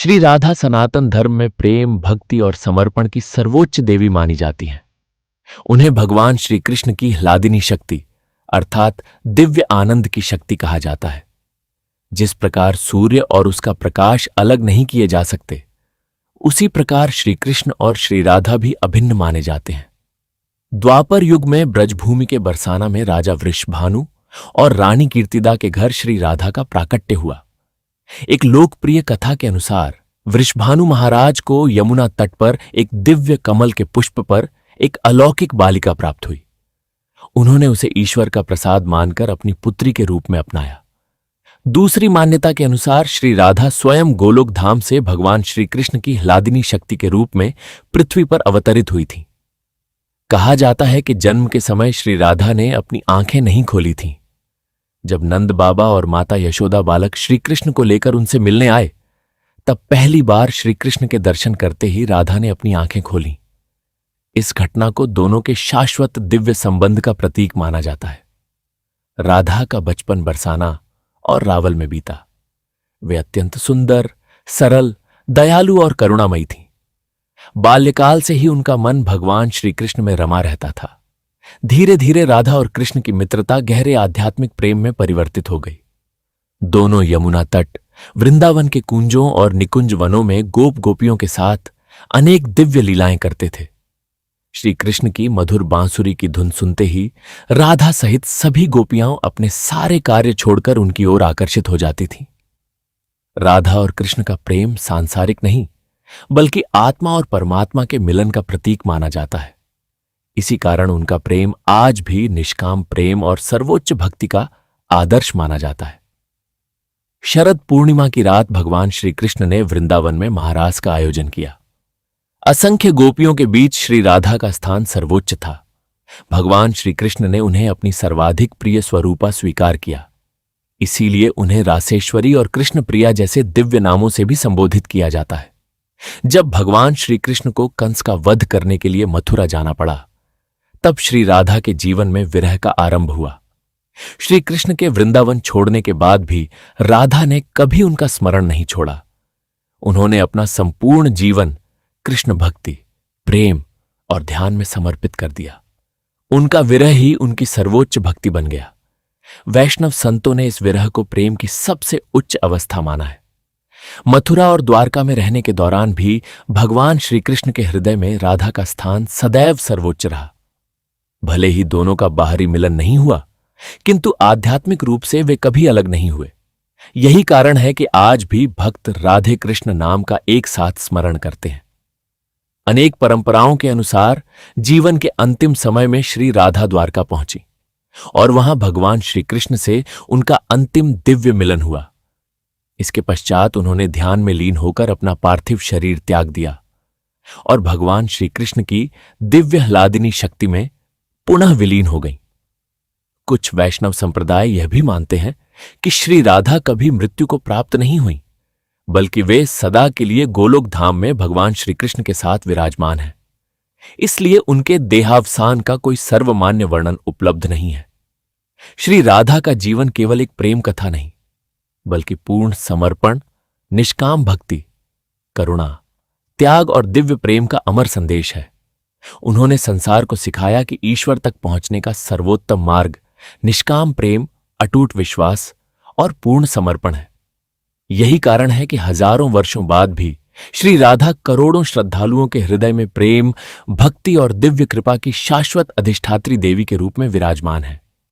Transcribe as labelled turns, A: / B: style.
A: श्री राधा सनातन धर्म में प्रेम, भक्ति और समर्पण की सर्वोच्च देवी मानी जाती हैं। उन्हें भगवान श्री कृष्ण की ह्लादिनी शक्ति अर्थात दिव्य आनंद की शक्ति कहा जाता है। जिस प्रकार सूर्य और उसका प्रकाश अलग नहीं किए जा सकते, उसी प्रकार श्री कृष्ण और श्री राधा भी अभिन्न माने जाते हैं। द्वापर युग में ब्रजभूमि के बरसाना में राजा वृषभानु और रानी कीर्तिदा के घर श्री राधा का प्राकट्य हुआ। एक लोकप्रिय कथा के अनुसार वृषभानु महाराज को यमुना तट पर एक दिव्य कमल के पुष्प पर एक अलौकिक बालिका प्राप्त हुई। उन्होंने उसे ईश्वर का प्रसाद मानकर अपनी पुत्री के रूप में अपनाया। दूसरी मान्यता के अनुसार श्री राधा स्वयं गोलोक धाम से भगवान श्री कृष्ण की ह्लादिनी शक्ति के रूप में पृथ्वी पर अवतरित हुई थीं। कहा जाता है कि जन्म के समय श्री राधा ने अपनी आंखें नहीं खोली थीं। जब नंद बाबा और माता यशोदा बालक श्री कृष्ण को लेकर उनसे मिलने आए, तब पहली बार श्री कृष्ण के दर्शन करते ही राधा ने अपनी आंखें खोलीं। इस घटना को दोनों के शाश्वत दिव्य संबंध का प्रतीक माना जाता है। राधा का बचपन बरसाना और रावल में बीता। वे अत्यंत सुंदर, सरल, दयालु और करुणामयी थीं। बाल्यकाल से ही उनका मन भगवान श्री कृष्ण में रमा रहता था। धीरे धीरे राधा और कृष्ण की मित्रता गहरे आध्यात्मिक प्रेम में परिवर्तित हो गई। दोनों यमुना तट, वृंदावन के कुंजों और निकुंज वनों में गोप गोपियों के साथ अनेक दिव्य लीलाएं करते थे। श्री कृष्ण की मधुर बांसुरी की धुन सुनते ही राधा सहित सभी गोपियां अपने सारे कार्य छोड़कर उनकी ओर आकर्षित हो जाती थीं। राधा और कृष्ण का प्रेम सांसारिक नहीं, बल्कि आत्मा और परमात्मा के मिलन का प्रतीक माना जाता है। इसी कारण उनका प्रेम आज भी निष्काम प्रेम और सर्वोच्च भक्ति का आदर्श माना जाता है। शरद पूर्णिमा की रात भगवान श्री कृष्ण ने वृंदावन में महारास का आयोजन किया। असंख्य गोपियों के बीच श्री राधा का स्थान सर्वोच्च था। भगवान श्री कृष्ण ने उन्हें अपनी सर्वाधिक प्रिय स्वरूपा स्वीकार किया। इसीलिए उन्हें रासेश्वरी और कृष्ण प्रिया जैसे दिव्य नामों से भी संबोधित किया जाता है। जब भगवान श्री कृष्ण को कंस का वध करने के लिए मथुरा जाना पड़ा, तब श्री राधा के जीवन में विरह का आरंभ हुआ। श्री कृष्ण के वृंदावन छोड़ने के बाद भी राधा ने कभी उनका स्मरण नहीं छोड़ा। उन्होंने अपना संपूर्ण जीवन कृष्ण भक्ति, प्रेम और ध्यान में समर्पित कर दिया। उनका विरह ही उनकी सर्वोच्च भक्ति बन गया। वैष्णव संतों ने इस विरह को प्रेम की सबसे उच्च अवस्था माना है। मथुरा और द्वारका में रहने के दौरान भी भगवान श्री कृष्ण के हृदय में राधा का स्थान सदैव सर्वोच्च रहा। भले ही दोनों का बाहरी मिलन नहीं हुआ, किंतु आध्यात्मिक रूप से वे कभी अलग नहीं हुए। यही कारण है कि आज भी भक्त राधे कृष्ण नाम का एक साथ स्मरण करते हैं। अनेक परंपराओं के अनुसार जीवन के अंतिम समय में श्री राधा द्वारका पहुंची और वहां भगवान श्री कृष्ण से उनका अंतिम दिव्य मिलन हुआ। इसके पश्चात उन्होंने ध्यान में लीन होकर अपना पार्थिव शरीर त्याग दिया और भगवान श्री कृष्ण की दिव्य ह्लादिनी शक्ति में पुनः विलीन हो गई। कुछ वैष्णव संप्रदाय यह भी मानते हैं कि श्री राधा कभी मृत्यु को प्राप्त नहीं हुई, बल्कि वे सदा के लिए गोलोक धाम में भगवान श्री कृष्ण के साथ विराजमान हैं। इसलिए उनके देहावसान का कोई सर्वमान्य वर्णन उपलब्ध नहीं है। श्री राधा का जीवन केवल एक प्रेम कथा नहीं, बल्कि पूर्ण समर्पण, निष्काम भक्ति, करुणा, त्याग और दिव्य प्रेम का अमर संदेश है। उन्होंने संसार को सिखाया कि ईश्वर तक पहुंचने का सर्वोत्तम मार्ग निष्काम प्रेम, अटूट विश्वास और पूर्ण समर्पण है। यही कारण है कि हजारों वर्षों बाद भी श्री राधा करोड़ों श्रद्धालुओं के हृदय में प्रेम, भक्ति और दिव्य कृपा की शाश्वत अधिष्ठात्री देवी के रूप में विराजमान है।